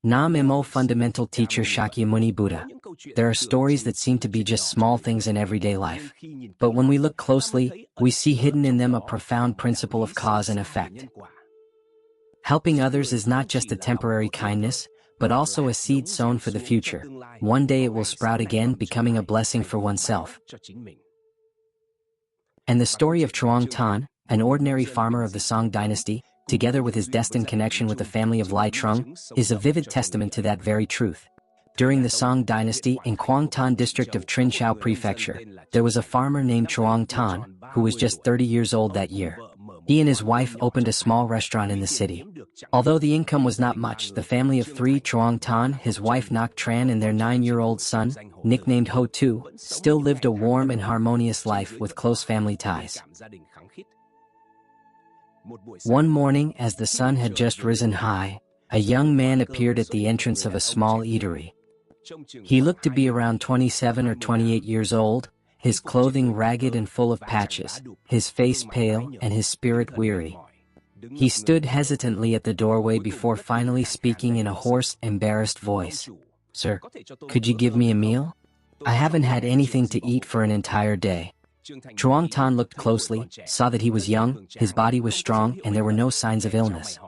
Nam Mo fundamental teacher Shakyamuni Buddha. There are stories that seem to be just small things in everyday life. But when we look closely, we see hidden in them a profound principle of cause and effect. Helping others is not just a temporary kindness, but also a seed sown for the future. One day it will sprout again, becoming a blessing for oneself. And the story of Truong Thanh, an ordinary farmer of the Song Dynasty, together with his destined connection with the family of Ly Trung, is a vivid testament to that very truth. During the Song Dynasty in Quang Thanh district of Trinh Chau Prefecture, there was a farmer named Truong Thanh, who was just 30 years old that year. He and his wife opened a small restaurant in the city. Although the income was not much, the family of three, Truong Thanh, his wife Ngọc Trân and their 9-year-old son, nicknamed Ho Tu, still lived a warm and harmonious life with close family ties. One morning, as the sun had just risen high, a young man appeared at the entrance of a small eatery. He looked to be around 27 or 28 years old, his clothing ragged and full of patches, his face pale and his spirit weary. He stood hesitantly at the doorway before finally speaking in a hoarse, embarrassed voice. "Sir, could you give me a meal? I haven't had anything to eat for an entire day." Truong Thanh looked closely, saw that he was young, his body was strong, and there were no signs of illness.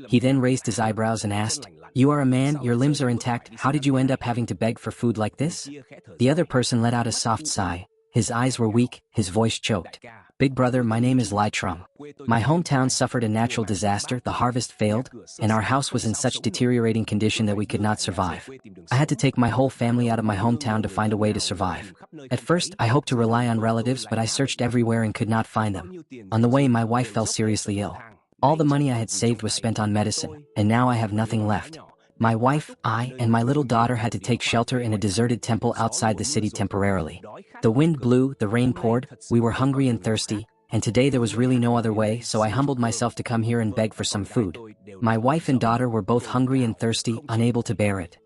He then raised his eyebrows and asked, "You are a man, your limbs are intact, how did you end up having to beg for food like this?" The other person let out a soft sigh. His eyes were weak, his voice choked. "Big brother, my name is Ly Trung. My hometown suffered a natural disaster, the harvest failed, and our house was in such deteriorating condition that we could not survive. I had to take my whole family out of my hometown to find a way to survive. At first, I hoped to rely on relatives, but I searched everywhere and could not find them. On the way, my wife fell seriously ill. All the money I had saved was spent on medicine, and now I have nothing left. My wife, I, and my little daughter had to take shelter in a deserted temple outside the city temporarily. The wind blew, the rain poured, we were hungry and thirsty, and today there was really no other way, so I humbled myself to come here and beg for some food. My wife and daughter were both hungry and thirsty, unable to bear it."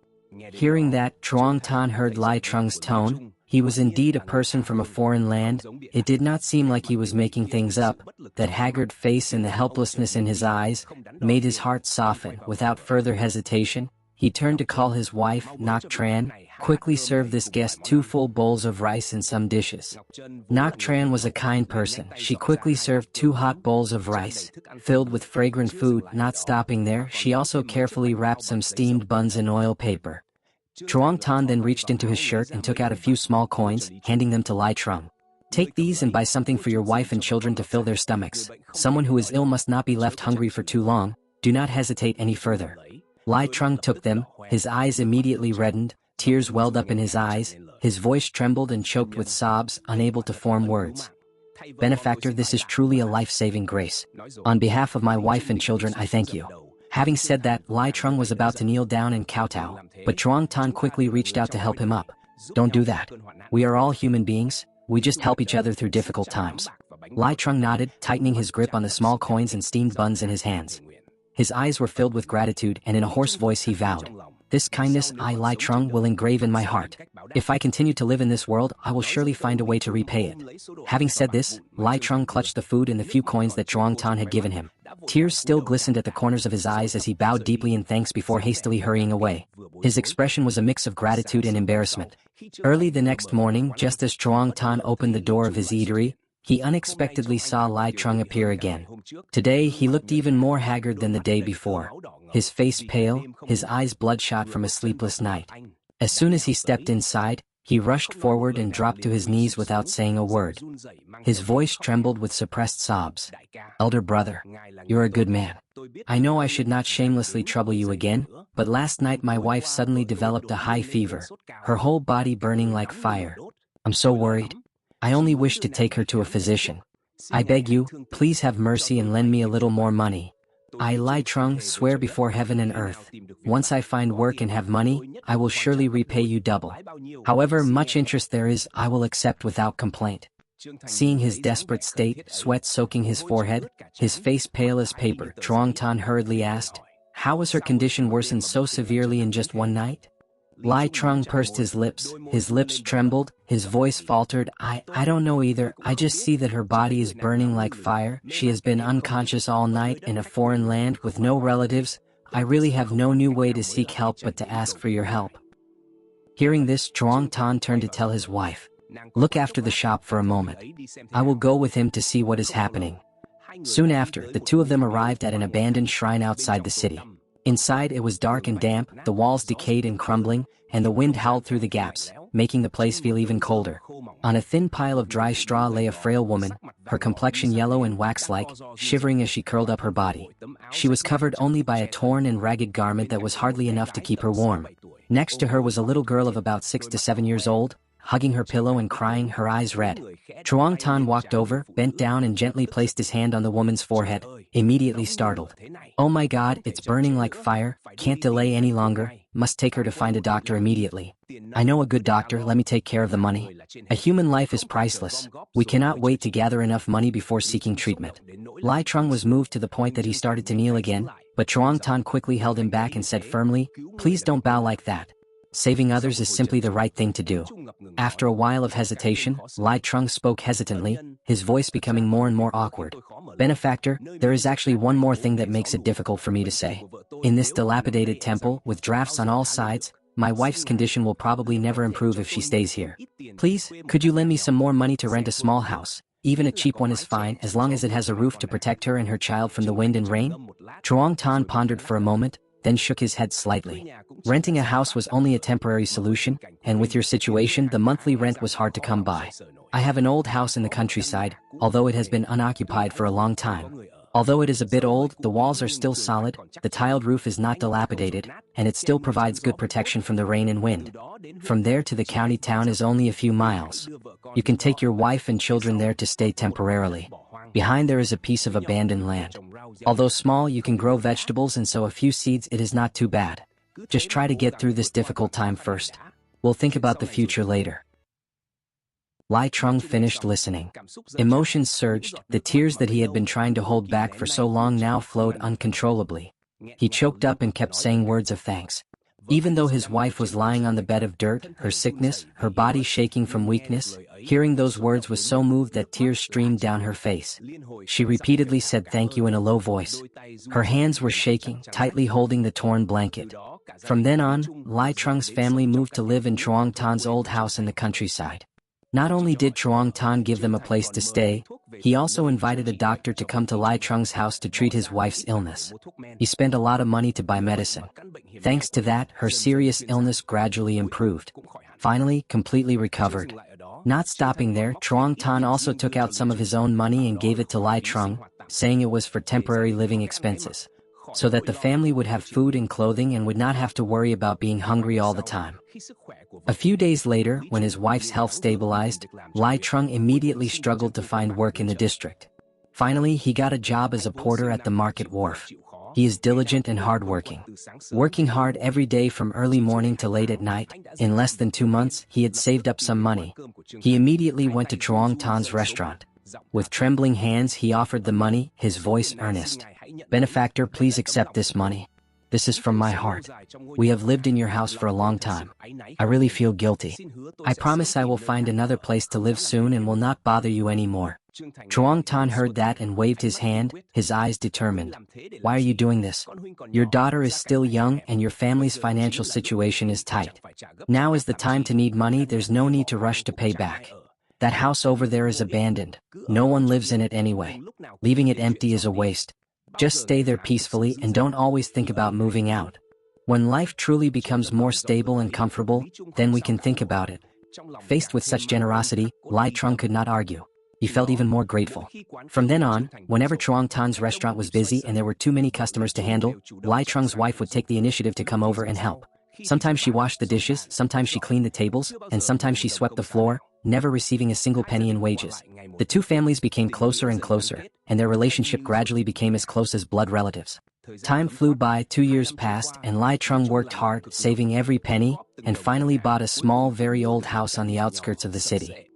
Hearing that, Truong Thanh heard Ly Trung's tone. He was indeed a person from a foreign land. It did not seem like he was making things up. That haggard face and the helplessness in his eyes made his heart soften. Without further hesitation, he turned to call his wife, Ngọc Trân, quickly serve this guest 2 full bowls of rice and some dishes. Ngọc Trân was a kind person. She quickly served 2 hot bowls of rice, filled with fragrant food. Not stopping there, she also carefully wrapped some steamed buns in oil paper. Truong Thanh then reached into his shirt and took out a few small coins, handing them to Ly Trung. "Take these and buy something for your wife and children to fill their stomachs. Someone who is ill must not be left hungry for too long. Do not hesitate any further." Ly Trung took them, his eyes immediately reddened, tears welled up in his eyes, his voice trembled and choked with sobs, unable to form words. "Benefactor, this is truly a life-saving grace. On behalf of my wife and children, I thank you." Having said that, Ly Trung was about to kneel down and kowtow, but Truong Thanh quickly reached out to help him up. "Don't do that. We are all human beings, we just help each other through difficult times." Ly Trung nodded, tightening his grip on the small coins and steamed buns in his hands. His eyes were filled with gratitude, and in a hoarse voice he vowed, "This kindness I, Ly Trung, will engrave in my heart. If I continue to live in this world, I will surely find a way to repay it." Having said this, Ly Trung clutched the food and the few coins that Truong Thanh had given him. Tears still glistened at the corners of his eyes as he bowed deeply in thanks before hastily hurrying away. His expression was a mix of gratitude and embarrassment. Early the next morning, just as Truong Thanh opened the door of his eatery, he unexpectedly saw Ly Trung appear again. Today, he looked even more haggard than the day before. His face pale, his eyes bloodshot from a sleepless night. As soon as he stepped inside, he rushed forward and dropped to his knees without saying a word. His voice trembled with suppressed sobs. "Elder brother, you're a good man. I know I should not shamelessly trouble you again, but last night my wife suddenly developed a high fever, her whole body burning like fire. I'm so worried. I only wish to take her to a physician. I beg you, please have mercy and lend me a little more money. I, Ly Trung, swear before heaven and earth, once I find work and have money, I will surely repay you double. However much interest there is, I will accept without complaint." Seeing his desperate state, sweat soaking his forehead, his face pale as paper, Truong Thanh hurriedly asked, "How was her condition worsened so severely in just one night?" Ly Trung pursed his lips trembled, his voice faltered. I don't know either, I just see that her body is burning like fire. She has been unconscious all night in a foreign land with no relatives, I really have no new way to seek help but to ask for your help." Hearing this, Truong Thanh turned to tell his wife, "Look after the shop for a moment. I will go with him to see what is happening." Soon after, the two of them arrived at an abandoned shrine outside the city. Inside, it was dark and damp, the walls decayed and crumbling, and the wind howled through the gaps, making the place feel even colder. On a thin pile of dry straw lay a frail woman, her complexion yellow and wax-like, shivering as she curled up her body. She was covered only by a torn and ragged garment that was hardly enough to keep her warm. Next to her was a little girl of about 6 to 7 years old, hugging her pillow and crying, her eyes red. Truong Thanh walked over, bent down and gently placed his hand on the woman's forehead, immediately startled. "Oh my God, it's burning like fire, can't delay any longer, must take her to find a doctor immediately. I know a good doctor, let me take care of the money. A human life is priceless. We cannot wait to gather enough money before seeking treatment." Ly Trung was moved to the point that he started to kneel again, but Truong Thanh quickly held him back and said firmly, "Please don't bow like that. Saving others is simply the right thing to do." After a while of hesitation, Ly Trung spoke hesitantly, his voice becoming more and more awkward. "Benefactor, there is actually one more thing that makes it difficult for me to say. In this dilapidated temple, with drafts on all sides, my wife's condition will probably never improve if she stays here. Please, could you lend me some more money to rent a small house? Even a cheap one is fine, as long as it has a roof to protect her and her child from the wind and rain?" Truong Thanh pondered for a moment, then shook his head slightly. Renting a house was only a temporary solution, and with your situation, the monthly rent was hard to come by. "I have an old house in the countryside, although it has been unoccupied for a long time. Although it is a bit old, the walls are still solid, the tiled roof is not dilapidated, and it still provides good protection from the rain and wind. From there to the county town is only a few miles. You can take your wife and children there to stay temporarily. Behind there is a piece of abandoned land. Although small, you can grow vegetables and sow a few seeds, it is not too bad. Just try to get through this difficult time first. We'll think about the future later." Ly Trung finished listening. Emotions surged, the tears that he had been trying to hold back for so long now flowed uncontrollably. He choked up and kept saying words of thanks. Even though his wife was lying on the bed of dirt, her sickness, her body shaking from weakness, hearing those words was so moved that tears streamed down her face. She repeatedly said thank you in a low voice. Her hands were shaking, tightly holding the torn blanket. From then on, Ly Trung's family moved to live in Truong Thanh's old house in the countryside. Not only did Truong Thanh give them a place to stay, he also invited a doctor to come to Ly Trung's house to treat his wife's illness. He spent a lot of money to buy medicine. Thanks to that, her serious illness gradually improved. Finally, completely recovered. Not stopping there, Truong Thanh also took out some of his own money and gave it to Ly Trung, saying it was for temporary living expenses, so that the family would have food and clothing and would not have to worry about being hungry all the time. A few days later, when his wife's health stabilized, Ly Trung immediately struggled to find work in the district. Finally, he got a job as a porter at the market wharf. He is diligent and hardworking. Working hard every day from early morning to late at night, in less than 2 months, he had saved up some money. He immediately went to Truong Thanh's restaurant. With trembling hands, he offered the money, his voice earnest. "Benefactor, please accept this money. This is from my heart. We have lived in your house for a long time. I really feel guilty. I promise I will find another place to live soon and will not bother you anymore." Truong Thanh heard that and waved his hand, his eyes determined. "Why are you doing this? Your daughter is still young and your family's financial situation is tight. Now is the time to need money, there's no need to rush to pay back. That house over there is abandoned. No one lives in it anyway. Leaving it empty is a waste. Just stay there peacefully and don't always think about moving out. When life truly becomes more stable and comfortable, then we can think about it." Faced with such generosity, Ly Trung could not argue. He felt even more grateful. From then on, whenever Truong Thanh's restaurant was busy and there were too many customers to handle, Ly Trung's wife would take the initiative to come over and help. Sometimes she washed the dishes, sometimes she cleaned the tables, and sometimes she swept the floor, never receiving a single penny in wages. The two families became closer and closer, and their relationship gradually became as close as blood relatives. Time flew by, 2 years passed, and Ly Trung worked hard, saving every penny, and finally bought a small, very old house on the outskirts of the city.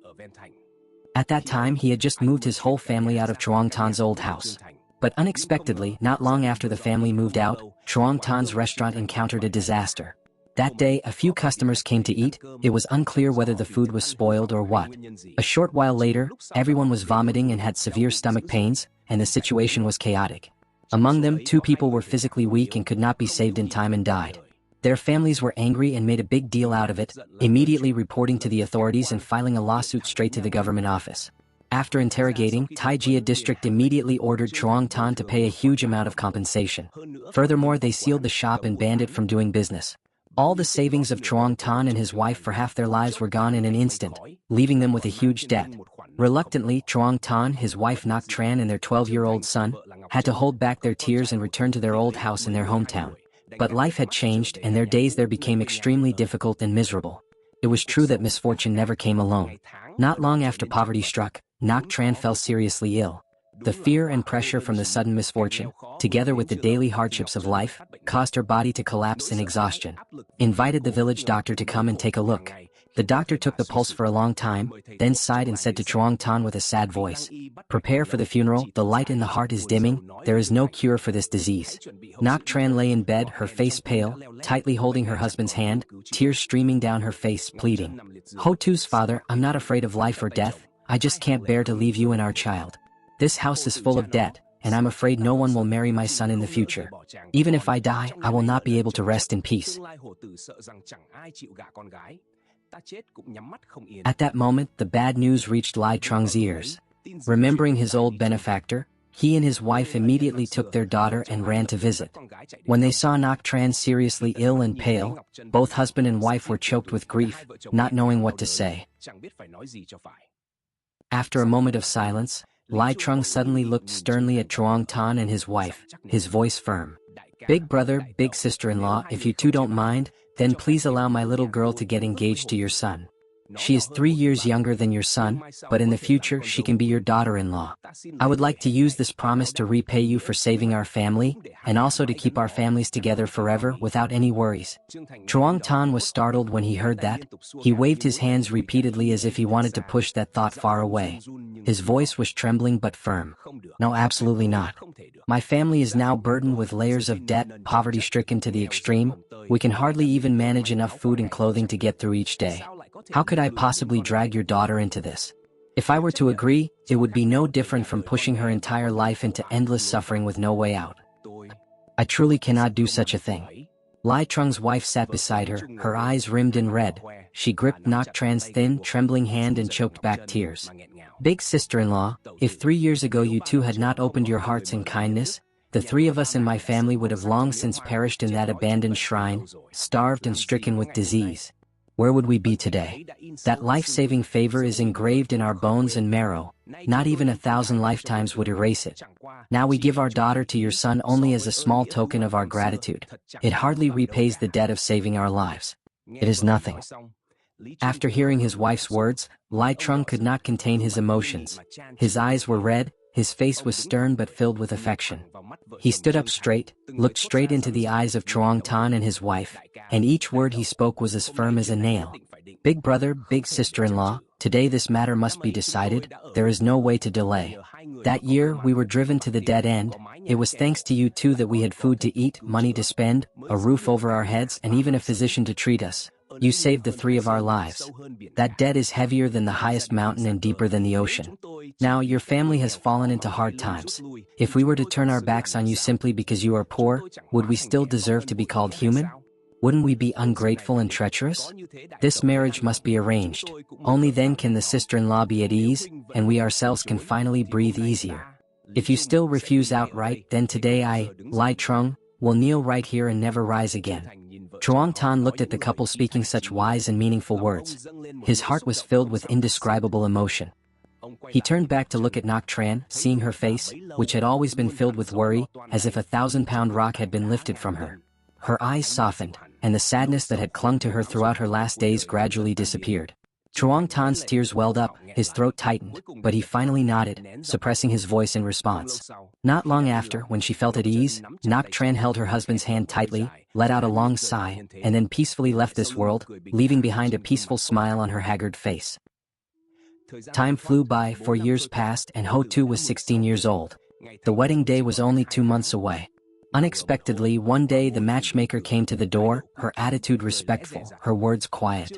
At that time, he had just moved his whole family out of Truong Thanh's old house. But unexpectedly, not long after the family moved out, Truong Thanh's restaurant encountered a disaster. That day, a few customers came to eat. It was unclear whether the food was spoiled or what. A short while later, everyone was vomiting and had severe stomach pains, and the situation was chaotic. Among them, 2 people were physically weak and could not be saved in time and died. Their families were angry and made a big deal out of it, immediately reporting to the authorities and filing a lawsuit straight to the government office. After interrogating, Taijia district immediately ordered Truong Thanh to pay a huge amount of compensation. Furthermore, they sealed the shop and banned it from doing business. All the savings of Truong Thanh and his wife for half their lives were gone in an instant, leaving them with a huge debt. Reluctantly, Truong Thanh, his wife Ngọc Trân and their 12-year-old son had to hold back their tears and return to their old house in their hometown. But life had changed and their days there became extremely difficult and miserable. It was true that misfortune never came alone. Not long after poverty struck, Ngọc Trân fell seriously ill. The fear and pressure from the sudden misfortune, together with the daily hardships of life, caused her body to collapse in exhaustion. Invited the village doctor to come and take a look. The doctor took the pulse for a long time, then sighed and said to Truong Thanh with a sad voice, "Prepare for the funeral, the light in the heart is dimming, there is no cure for this disease." Ngọc Trân lay in bed, her face pale, tightly holding her husband's hand, tears streaming down her face, pleading, "Ho Tu's father, I'm not afraid of life or death, I just can't bear to leave you and our child. This house is full of debt, and I'm afraid no one will marry my son in the future. Even if I die, I will not be able to rest in peace." At that moment, the bad news reached Ly Trung's ears. Remembering his old benefactor, he and his wife immediately took their daughter and ran to visit. When they saw Ngọc Trân seriously ill and pale, both husband and wife were choked with grief, not knowing what to say. After a moment of silence, Ly Trung suddenly looked sternly at Truong Thanh and his wife, his voice firm. "Big brother, big sister-in-law, if you two don't mind, then please allow my little girl to get engaged to your son. She is 3 years younger than your son, but in the future she can be your daughter-in-law. I would like to use this promise to repay you for saving our family, and also to keep our families together forever without any worries." Truong Thanh was startled when he heard that. He waved his hands repeatedly as if he wanted to push that thought far away. His voice was trembling but firm. "No, absolutely not. My family is now burdened with layers of debt, poverty-stricken to the extreme. We can hardly even manage enough food and clothing to get through each day. How could I possibly drag your daughter into this? If I were to agree, it would be no different from pushing her entire life into endless suffering with no way out. I truly cannot do such a thing." Ly Trung's wife sat beside her, her eyes rimmed in red. She gripped Ngọc Trân's thin, trembling hand and choked back tears. "Big sister-in-law, if 3 years ago you two had not opened your hearts in kindness, the 3 of us in my family would have long since perished in that abandoned shrine, starved and stricken with disease. Where would we be today? That life-saving favor is engraved in our bones and marrow. Not even 1,000 lifetimes would erase it. Now we give our daughter to your son only as a small token of our gratitude. It hardly repays the debt of saving our lives. It is nothing." After hearing his wife's words, Ly Trung could not contain his emotions. His eyes were red, his face was stern but filled with affection. He stood up straight, looked straight into the eyes of Truong Thanh and his wife, and each word he spoke was as firm as a nail. "Big brother, big sister-in-law, today this matter must be decided, there is no way to delay. That year, we were driven to the dead end. It was thanks to you two that we had food to eat, money to spend, a roof over our heads, and even a physician to treat us. You saved the 3 of our lives. That debt is heavier than the highest mountain and deeper than the ocean. Now your family has fallen into hard times. If we were to turn our backs on you simply because you are poor, would we still deserve to be called human? Wouldn't we be ungrateful and treacherous? This marriage must be arranged. Only then can the sister-in-law be at ease, and we ourselves can finally breathe easier. If you still refuse outright, then today I, Ly Trung, will kneel right here and never rise again." Truong Thanh looked at the couple speaking such wise and meaningful words. His heart was filled with indescribable emotion. He turned back to look at Ngọc Trân, seeing her face, which had always been filled with worry, as if a 1,000-pound rock had been lifted from her. Her eyes softened, and the sadness that had clung to her throughout her last days gradually disappeared. Truong Thanh's tears welled up, his throat tightened, but he finally nodded, suppressing his voice in response. Not long after, when she felt at ease, Ngọc Trân held her husband's hand tightly, let out a long sigh, and then peacefully left this world, leaving behind a peaceful smile on her haggard face. Time flew by, 4 years passed, and Ho Tu was 16 years old. The wedding day was only 2 months away. Unexpectedly, one day the matchmaker came to the door, her attitude respectful, her words quiet.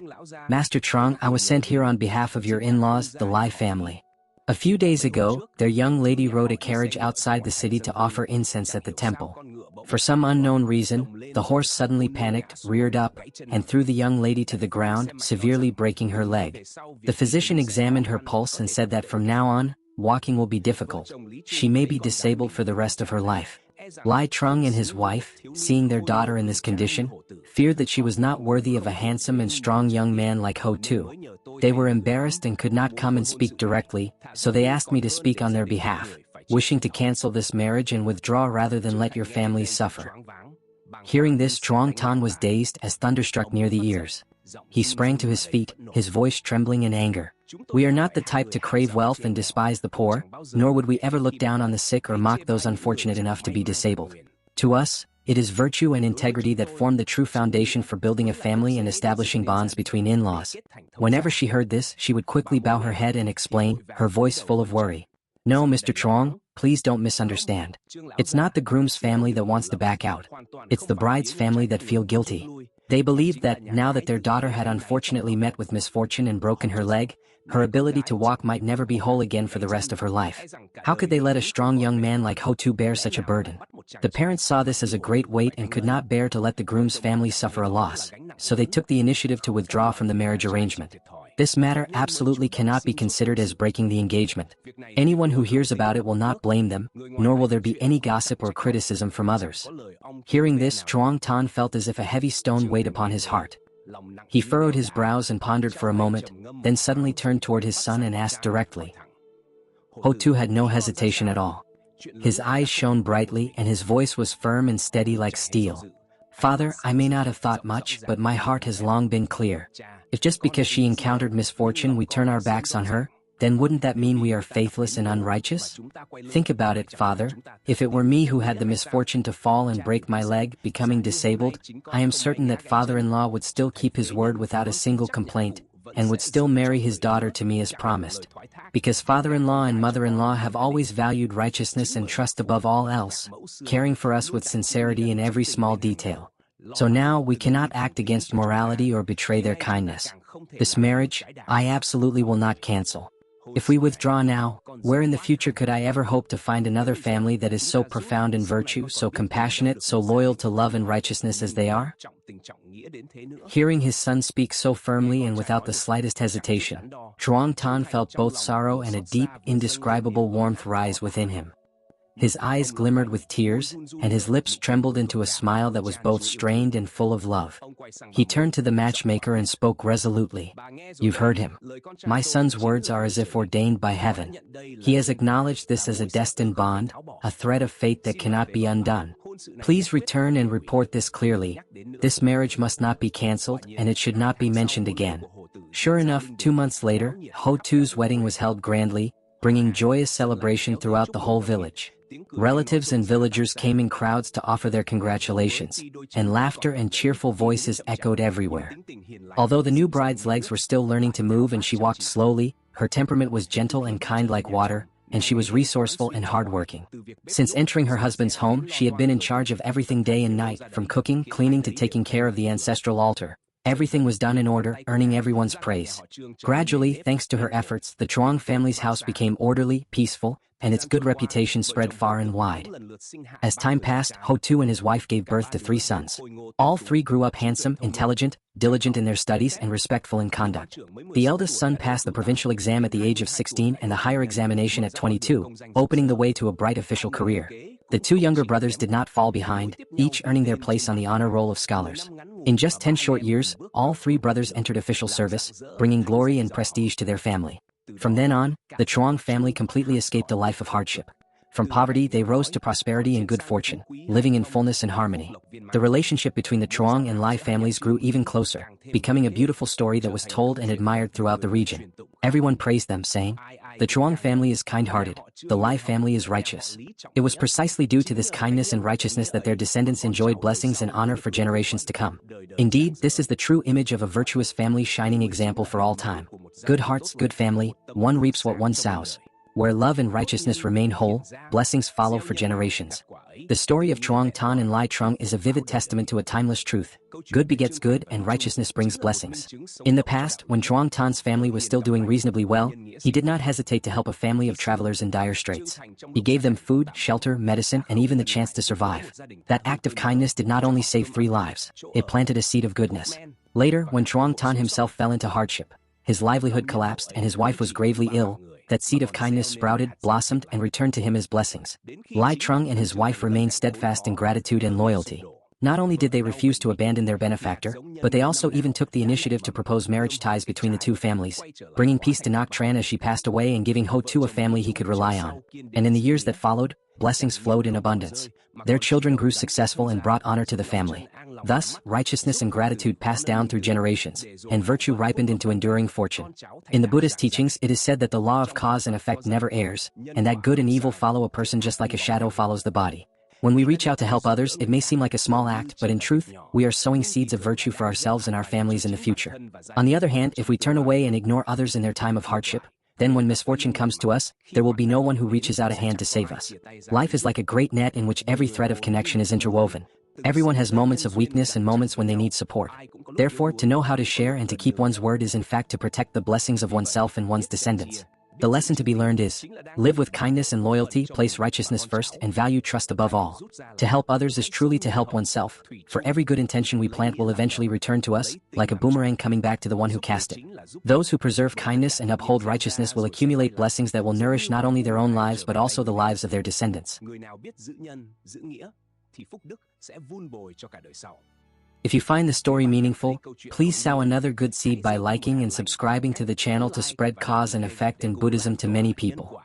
"Master Truong, I was sent here on behalf of your in-laws, the Ly family. A few days ago, their young lady rode a carriage outside the city to offer incense at the temple. For some unknown reason, the horse suddenly panicked, reared up, and threw the young lady to the ground, severely breaking her leg. The physician examined her pulse and said that from now on, walking will be difficult. She may be disabled for the rest of her life. Ly Trung and his wife, seeing their daughter in this condition, feared that she was not worthy of a handsome and strong young man like Ho Tu. They were embarrassed and could not come and speak directly, so they asked me to speak on their behalf, wishing to cancel this marriage and withdraw rather than let your family suffer. Hearing this, Truong Thanh was dazed as thunderstruck near the ears. He sprang to his feet, his voice trembling in anger. We are not the type to crave wealth and despise the poor, nor would we ever look down on the sick or mock those unfortunate enough to be disabled. To us, it is virtue and integrity that form the true foundation for building a family and establishing bonds between in-laws. Whenever she heard this, she would quickly bow her head and explain, her voice full of worry. No, Mr. Truong, please don't misunderstand. It's not the groom's family that wants to back out. It's the bride's family that feel guilty. They believed that, now that their daughter had unfortunately met with misfortune and broken her leg, her ability to walk might never be whole again for the rest of her life. How could they let a strong young man like Ho Tu bear such a burden? The parents saw this as a great weight and could not bear to let the groom's family suffer a loss, so they took the initiative to withdraw from the marriage arrangement. This matter absolutely cannot be considered as breaking the engagement. Anyone who hears about it will not blame them, nor will there be any gossip or criticism from others. Hearing this, Truong Thanh felt as if a heavy stone weighed upon his heart. He furrowed his brows and pondered for a moment, then suddenly turned toward his son and asked directly. Ho Tu had no hesitation at all. His eyes shone brightly and his voice was firm and steady like steel. Father, I may not have thought much, but my heart has long been clear. If just because she encountered misfortune we turn our backs on her, then wouldn't that mean we are faithless and unrighteous? Think about it, Father. If it were me who had the misfortune to fall and break my leg, becoming disabled, I am certain that father-in-law would still keep his word without a single complaint, and would still marry his daughter to me as promised. Because father-in-law and mother-in-law have always valued righteousness and trust above all else, caring for us with sincerity in every small detail. So now we cannot act against morality or betray their kindness. This marriage, I absolutely will not cancel. If we withdraw now, where in the future could I ever hope to find another family that is so profound in virtue, so compassionate, so loyal to love and righteousness as they are? Hearing his son speak so firmly and without the slightest hesitation, Truong Thanh felt both sorrow and a deep, indescribable warmth rise within him. His eyes glimmered with tears, and his lips trembled into a smile that was both strained and full of love. He turned to the matchmaker and spoke resolutely. You've heard him. My son's words are as if ordained by heaven. He has acknowledged this as a destined bond, a thread of fate that cannot be undone. Please return and report this clearly. This marriage must not be cancelled, and it should not be mentioned again. Sure enough, 2 months later, Ho Tu's wedding was held grandly, bringing joyous celebration throughout the whole village. Relatives and villagers came in crowds to offer their congratulations, and laughter and cheerful voices echoed everywhere. Although the new bride's legs were still learning to move and she walked slowly, her temperament was gentle and kind like water, and she was resourceful and hardworking. Since entering her husband's home, she had been in charge of everything day and night, from cooking, cleaning to taking care of the ancestral altar. Everything was done in order, earning everyone's praise. Gradually, thanks to her efforts, the Truong family's house became orderly, peaceful, and its good reputation spread far and wide. As time passed, Ho Tu and his wife gave birth to 3 sons. All 3 grew up handsome, intelligent, diligent in their studies, and respectful in conduct. The eldest son passed the provincial exam at the age of 16 and the higher examination at 22, opening the way to a bright official career. The 2 younger brothers did not fall behind, each earning their place on the honor roll of scholars. In just 10 short years, all 3 brothers entered official service, bringing glory and prestige to their family. From then on, the Truong family completely escaped a life of hardship. From poverty, they rose to prosperity and good fortune, living in fullness and harmony. The relationship between the Truong and Ly families grew even closer, becoming a beautiful story that was told and admired throughout the region. Everyone praised them, saying, "The Truong family is kind-hearted, the Ly family is righteous." It was precisely due to this kindness and righteousness that their descendants enjoyed blessings and honor for generations to come. Indeed, this is the true image of a virtuous family, shining example for all time. Good hearts, good family, one reaps what one sows. Where love and righteousness remain whole, blessings follow for generations. The story of Truong Thanh and Ly Trung is a vivid testament to a timeless truth. Good begets good and righteousness brings blessings. In the past, when Truong Thanh family was still doing reasonably well, he did not hesitate to help a family of travelers in dire straits. He gave them food, shelter, medicine, and even the chance to survive. That act of kindness did not only save 3 lives, it planted a seed of goodness. Later, when Truong Thanh himself fell into hardship, his livelihood collapsed and his wife was gravely ill, that seed of kindness sprouted, blossomed, and returned to him as blessings. Ly Trung and his wife remained steadfast in gratitude and loyalty. Not only did they refuse to abandon their benefactor, but they also even took the initiative to propose marriage ties between the 2 families, bringing peace to Ngọc Trân as she passed away and giving hope to a family he could rely on. And in the years that followed, blessings flowed in abundance. Their children grew successful and brought honor to the family. Thus, righteousness and gratitude passed down through generations, and virtue ripened into enduring fortune. In the Buddhist teachings, it is said that the law of cause and effect never errs, and that good and evil follow a person just like a shadow follows the body. When we reach out to help others, it may seem like a small act, but in truth, we are sowing seeds of virtue for ourselves and our families in the future. On the other hand, if we turn away and ignore others in their time of hardship, then when misfortune comes to us, there will be no one who reaches out a hand to save us. Life is like a great net in which every thread of connection is interwoven. Everyone has moments of weakness and moments when they need support. Therefore, to know how to share and to keep one's word is in fact to protect the blessings of oneself and one's descendants. The lesson to be learned is, live with kindness and loyalty, place righteousness first, and value trust above all. To help others is truly to help oneself, for every good intention we plant will eventually return to us, like a boomerang coming back to the one who cast it. Those who preserve kindness and uphold righteousness will accumulate blessings that will nourish not only their own lives but also the lives of their descendants. If you find the story meaningful, please sow another good seed by liking and subscribing to the channel to spread cause and effect in Buddhism to many people.